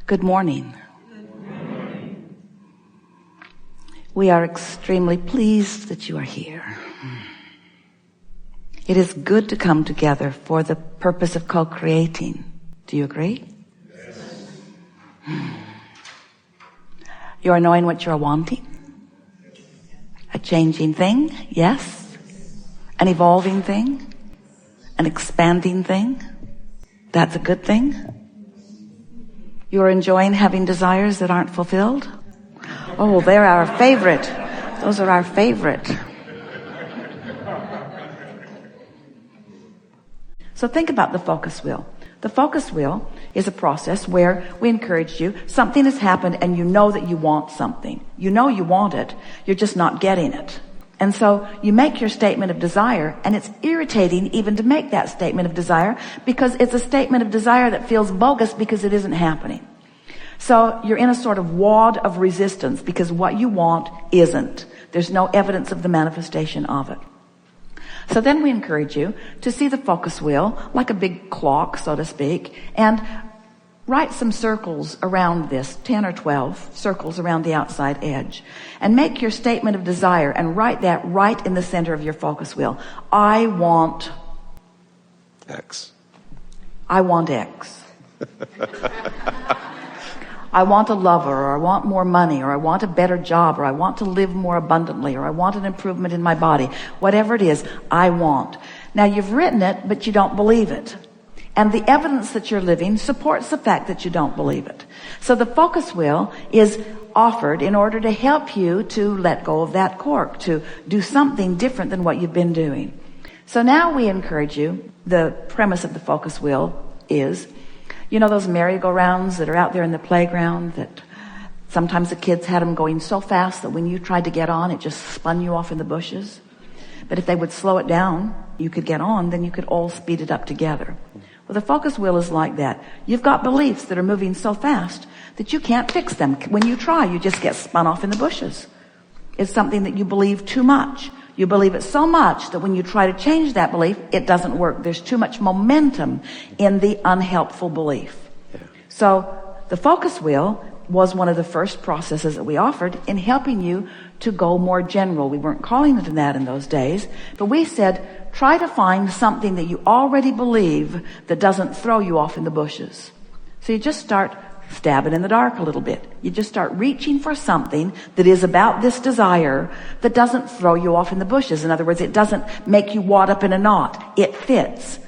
Good morning. We are extremely pleased that you are here. It is good to come together for the purpose of co-creating. Do you agree? Yes. You are knowing what you are wanting? A changing thing? Yes. An evolving thing? An expanding thing? That's a good thing? You are enjoying having desires that aren't fulfilled? Oh, they're our favorite. Those are our favorite. So think about the focus wheel. The focus wheel is a process where we encourage you. Something has happened and you know that you want something. You know you want it. You're just not getting it. And so you make your statement of desire, and it's irritating even to make that statement of desire because it's a statement of desire that feels bogus because it isn't happening. So you're in a sort of wad of resistance because what you want isn't. There's no evidence of the manifestation of it. So then we encourage you to see the focus wheel like a big clock, so to speak, and write some circles around this, 10 or 12 circles around the outside edge, and make your statement of desire and write that right in the center of your focus wheel. I want X. I want X. I want a lover, or I want more money, or I want a better job, or I want to live more abundantly, or I want an improvement in my body. Whatever it is, I want. Now you've written it, but you don't believe it. And the evidence that you're living supports the fact that you don't believe it. So the focus wheel is offered in order to help you to let go of that cork, to do something different than what you've been doing. So now we encourage you, the premise of the focus wheel is, you know those merry-go-rounds that are out there in the playground that sometimes the kids had them going so fast that when you tried to get on, it just spun you off in the bushes? But if they would slow it down, you could get on, then you could all speed it up together. Well, the focus wheel is like that. You've got beliefs that are moving so fast that you can't fix them. When you try, you just get spun off in the bushes. It's something that you believe too much. You believe it so much that when you try to change that belief, it doesn't work. There's too much momentum in the unhelpful belief. Yeah. So the focus wheel was one of the first processes that we offered in helping you to go more general. We weren't calling it that in those days, but we said, try to find something that you already believe that doesn't throw you off in the bushes. So you just start stabbing in the dark a little bit. You just start reaching for something that is about this desire that doesn't throw you off in the bushes. In other words, it doesn't make you wad up in a knot. It fits.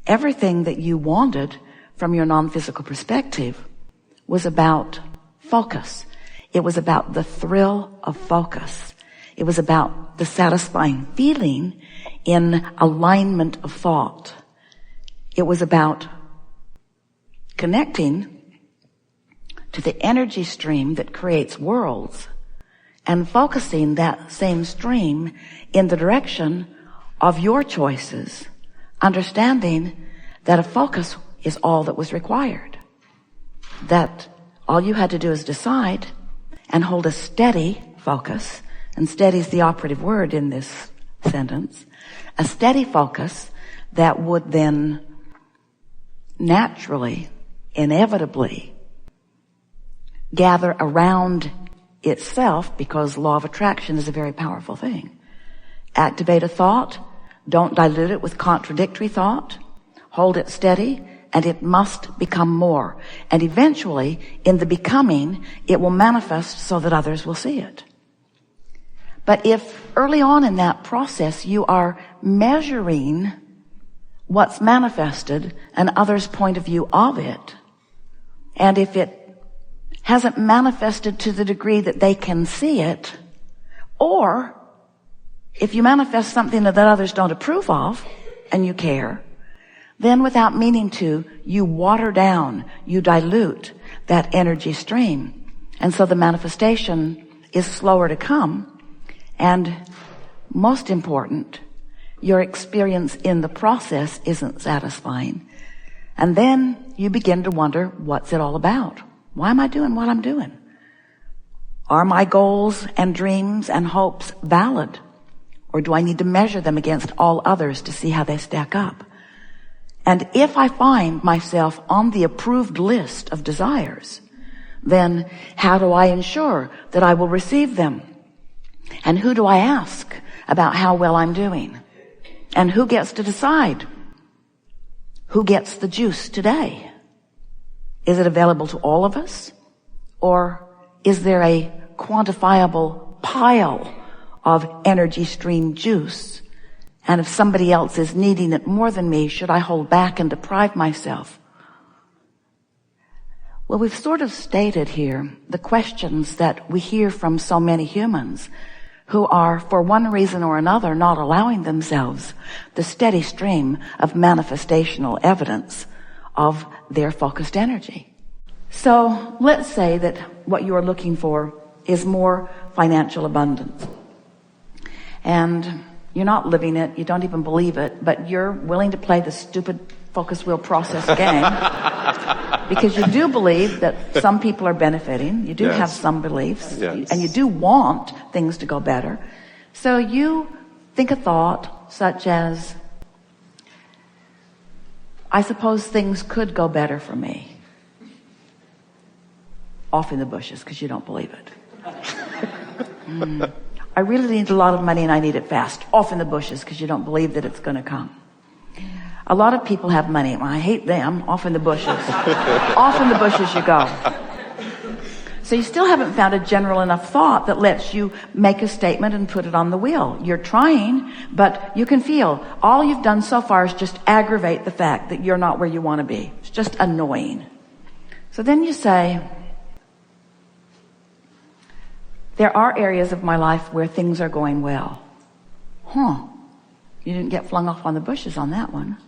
Everything that you wanted from your non-physical perspective was about focus. It was about the thrill of focus. It was about the satisfying feeling in alignment of thought. It was about connecting to the energy stream that creates worlds and focusing that same stream in the direction of your choices, understanding that a focus is all that was required. That all you had to do is decide and hold a steady focus, and steady is the operative word in this sentence, a steady focus that would then naturally, inevitably gather around itself, because law of attraction is a very powerful thing. Activate a thought, don't dilute it with contradictory thought, hold it steady, and it must become more. And eventually, in the becoming, it will manifest so that others will see it. But if early on in that process you are measuring what's manifested and others' point of view of it, and if it hasn't manifested to the degree that they can see it, or if you manifest something that others don't approve of and you care, then without meaning to, you water down, you dilute that energy stream. And so the manifestation is slower to come. And most important, your experience in the process isn't satisfying. And then you begin to wonder, what's it all about? Why am I doing what I'm doing? Are my goals and dreams and hopes valid? Or do I need to measure them against all others to see how they stack up? And if I find myself on the approved list of desires, then how do I ensure that I will receive them? And who do I ask about how well I'm doing? And who gets to decide? Who gets the juice today? Is it available to all of us? Or is there a quantifiable pile of energy stream juice? And if somebody else is needing it more than me, should I hold back and deprive myself? Well, we've sort of stated here the questions that we hear from so many humans who are, for one reason or another, not allowing themselves the steady stream of manifestational evidence of their focused energy. So let's say that what you are looking for is more financial abundance. And you're not living it, you don't even believe it, but you're willing to play the stupid focus wheel process game because you do believe that some people are benefiting, you do have some beliefs, and you do want things to go better. So you think a thought such as, I suppose things could go better for me. Off in the bushes because you don't believe it. I really need a lot of money and I need it fast. Off in the bushes because you don't believe that it's going to come. A lot of people have money. Well, I hate them. Off in the bushes. Off in the bushes you go. So you still haven't found a general enough thought that lets you make a statement and put it on the wheel. You're trying, but you can feel all you've done so far is just aggravate the fact that you're not where you want to be. It's just annoying. So then you say, there are areas of my life where things are going well. You didn't get flung off on the bushes on that one.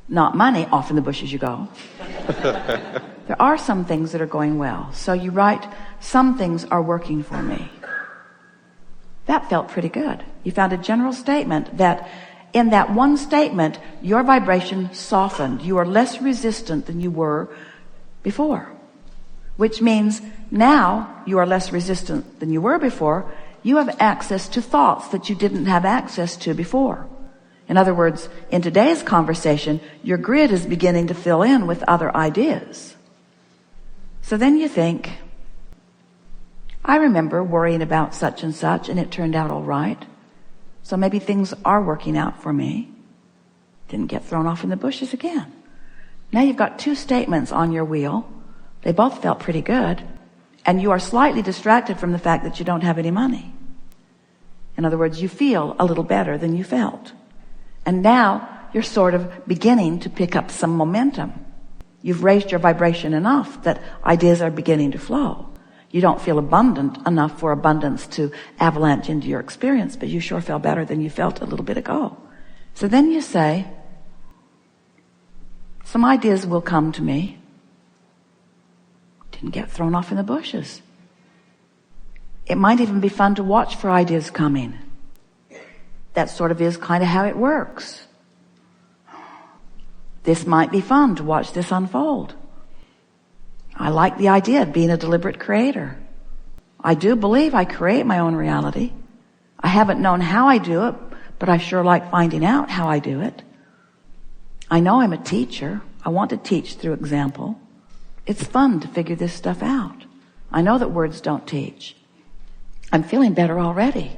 Not money, off in the bushes you go. There are some things that are going well. So you write, some things are working for me. That felt pretty good. You found a general statement that in that one statement, your vibration softened. You are less resistant than you were before. Which means now you are less resistant than you were before. You have access to thoughts that you didn't have access to before. In other words, in today's conversation, your grid is beginning to fill in with other ideas. So then you think, I remember worrying about such and such and it turned out all right. So maybe things are working out for me. Didn't get thrown off in the bushes again. Now you've got two statements on your wheel. They both felt pretty good. And you are slightly distracted from the fact that you don't have any money. In other words, you feel a little better than you felt. And now you're sort of beginning to pick up some momentum. You've raised your vibration enough that ideas are beginning to flow. You don't feel abundant enough for abundance to avalanche into your experience, but you sure feel better than you felt a little bit ago. So then you say, some ideas will come to me. Didn't get thrown off in the bushes. It might even be fun to watch for ideas coming. That sort of is kind of how it works. This might be fun to watch this unfold. I like the idea of being a deliberate creator. I do believe I create my own reality. I haven't known how I do it, but I sure like finding out how I do it. I know I'm a teacher. I want to teach through example. It's fun to figure this stuff out. I know that words don't teach. I'm feeling better already.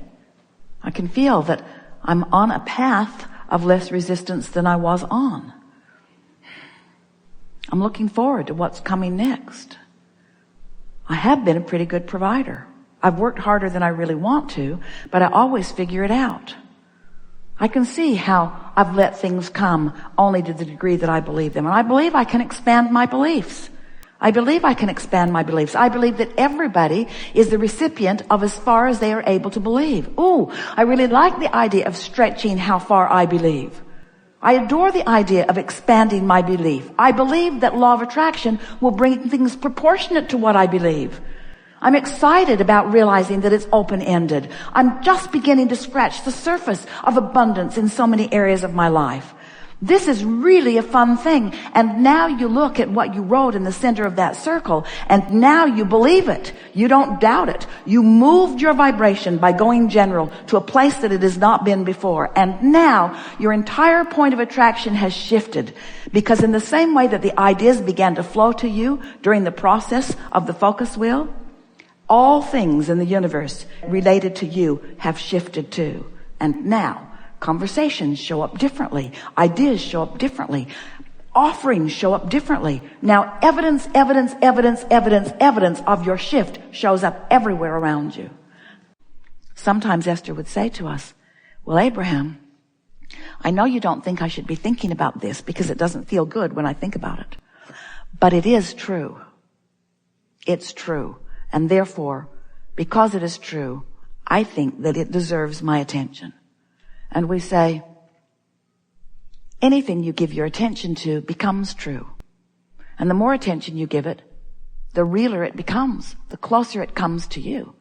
I can feel that I'm on a path of less resistance than I was on. I'm looking forward to what's coming next. I have been a pretty good provider. I've worked harder than I really want to, but I always figure it out. I can see how I've let things come only to the degree that I believe them. And I believe I can expand my beliefs. I believe I can expand my beliefs. I believe that everybody is the recipient of as far as they are able to believe. Ooh, I really like the idea of stretching how far I believe. I adore the idea of expanding my belief. I believe that law of attraction will bring things proportionate to what I believe. I'm excited about realizing that it's open-ended. I'm just beginning to scratch the surface of abundance in so many areas of my life. This is really a fun thing. And now you look at what you wrote in the center of that circle, and now you believe it. You don't doubt it. You moved your vibration by going general to a place that it has not been before. And now your entire point of attraction has shifted, because in the same way that the ideas began to flow to you during the process of the focus wheel, all things in the universe related to you have shifted too. And now conversations show up differently. Ideas show up differently. Offerings show up differently. Now evidence of your shift shows up everywhere around you. Sometimes Esther would say to us, well, Abraham, I know you don't think I should be thinking about this because it doesn't feel good when I think about it. But it is true. It's true. And therefore, because it is true, I think that it deserves my attention. And we say, anything you give your attention to becomes true. And the more attention you give it, the realer it becomes, the closer it comes to you.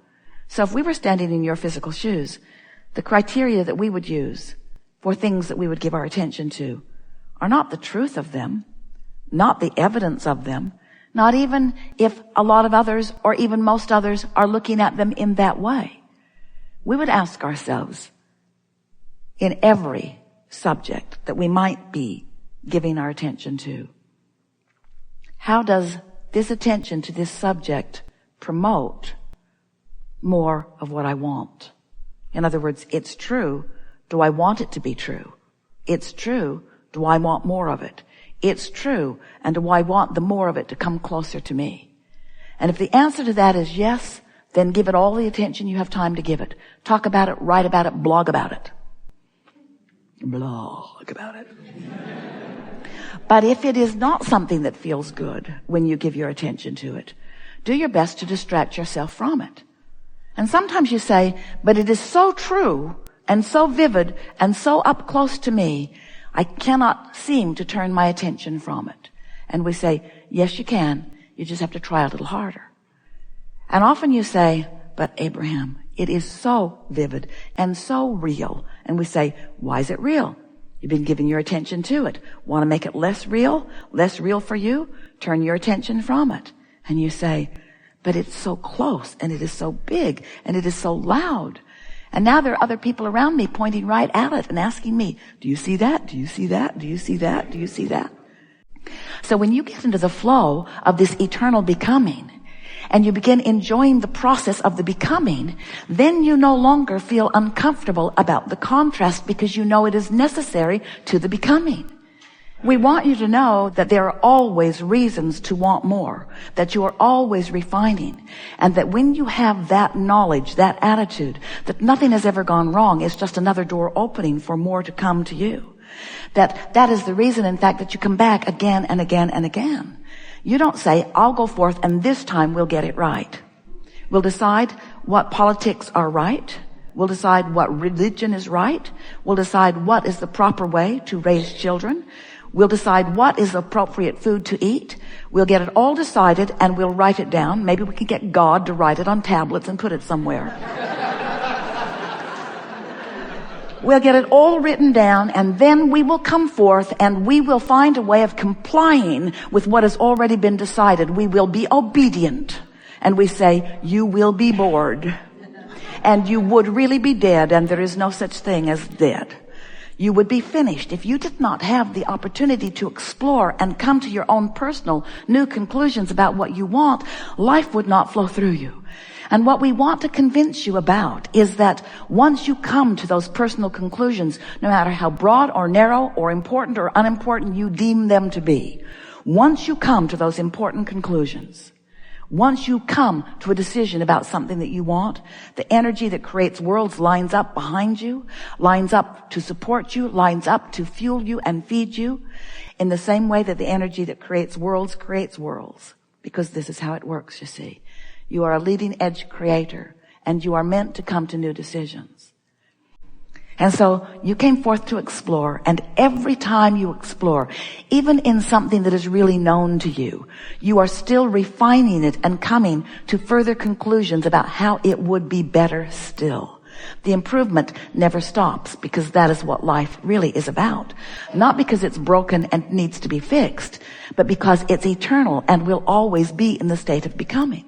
So if we were standing in your physical shoes, the criteria that we would use for things that we would give our attention to are not the truth of them, not the evidence of them, not even if a lot of others or even most others are looking at them in that way. We would ask ourselves, in every subject that we might be giving our attention to, how does this attention to this subject promote more of what I want? In other words, it's true. Do I want it to be true? It's true. Do I want more of it? It's true. And do I want the more of it to come closer to me? And if the answer to that is yes, then give it all the attention you have time to give it. Talk about it, write about it, blog about it. Blog about it. But if it is not something that feels good when you give your attention to it, do your best to distract yourself from it. And sometimes you say, but it is so true and so vivid and so up close to me, I cannot seem to turn my attention from it. And we say, yes, you can. You just have to try a little harder. And often you say, but Abraham, it is so vivid and so real. And we say, why is it real? You've been giving your attention to it. Want to make it less real for you? Turn your attention from it. And you say, but it's so close and it is so big and it is so loud. And now there are other people around me pointing right at it and asking me, do you see that? Do you see that? Do you see that? Do you see that? So when you get into the flow of this eternal becoming, and you begin enjoying the process of the becoming, then you no longer feel uncomfortable about the contrast, because you know it is necessary to the becoming. We want you to know that there are always reasons to want more, that you are always refining, and that when you have that knowledge, that attitude, that nothing has ever gone wrong, it's just another door opening for more to come to you. That is the reason, in fact, that you come back again and again and again. You don't say, I'll go forth and this time we'll get it right. We'll decide what politics are right. We'll decide what religion is right. We'll decide what is the proper way to raise children. We'll decide what is appropriate food to eat. We'll get it all decided and we'll write it down. Maybe we can get God to write it on tablets and put it somewhere. We'll get it all written down, and then we will come forth and we will find a way of complying with what has already been decided. We will be obedient. And we say, you will be bored. And you would really be dead, and there is no such thing as dead. You would be finished if you did not have the opportunity to explore and come to your own personal new conclusions about what you want. Life would not flow through you. And what we want to convince you about is that once you come to those personal conclusions, no matter how broad or narrow or important or unimportant you deem them to be, once you come to those important conclusions, once you come to a decision about something that you want, the energy that creates worlds lines up behind you, lines up to support you, lines up to fuel you and feed you, in the same way that the energy that creates worlds, because this is how it works, you see. You are a leading edge creator, and you are meant to come to new decisions. And so you came forth to explore, and every time you explore, even in something that is really known to you, you are still refining it and coming to further conclusions about how it would be better still. The improvement never stops, because that is what life really is about. Not because it's broken and needs to be fixed, but because it's eternal and will always be in the state of becoming.